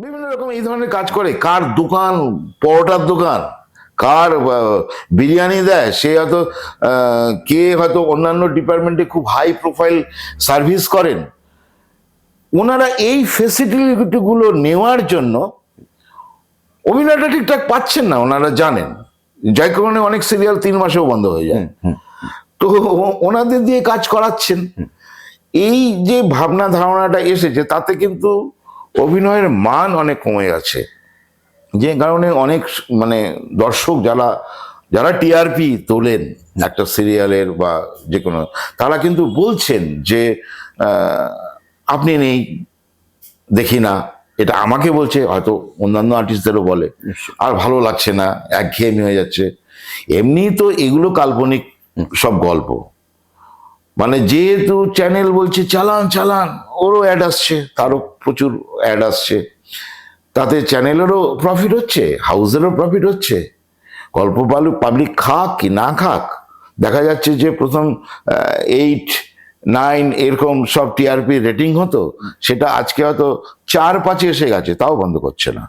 বিভিন্ন রকম এই ধরনের কাজ করে। কার দোকান, পরোটার দোকান, কার বিরিয়ানি দেয়, সে হয়তো কে হয়তো অন্যান্য ডিপার্টমেন্টে খুব হাই প্রোফাইল সার্ভিস করেন। ওনারা এই ফেসিলিটিগুলো নেওয়ার জন্য অভিনয়টা ঠিকঠাক পাচ্ছেন না, ওনারা জানেন, যার কারণে অনেক সিরিয়াল 3 মাসেও বন্ধ হয়ে যায়। তো ওনাদের দিয়ে কাজ করাচ্ছেন। এই যে ভাবনা ধারণাটা এসেছে, তাতে কিন্তু অভিনয়ের মান অনেক কমে গেছে, যে কারণে অনেক মানে দর্শক যারা যারা টিআরপি তোলেন একটা সিরিয়ালের বা যে কোনো, তারা কিন্তু বলছেন যে আপনি নেই, দেখি না। এটা আমাকে বলছে, হয়তো অন্যান্য আর্টিস্টদেরও বলে, আর ভালো লাগছে না, একঘেয়েমি হয়ে যাচ্ছে। এমনি তো এগুলো কাল্পনিক সব গল্প, মানে যেহেতু চ্যানেল বলছে চালান চালান, ওরও অ্যাড আসছে, তারও প্রচুর অ্যাড আসছে, তাতে চ্যানেলেরও প্রফিট হচ্ছে, হাউসেরও প্রফিট হচ্ছে। গল্প পাবলিক খাক কি না খাক, দেখা যাচ্ছে যে প্রথম 8, 9 এরকম সব টিআরপি রেটিং হতো, সেটা আজকে হয়তো 4, 5 এসে গেছে, তাও বন্ধ করছে না।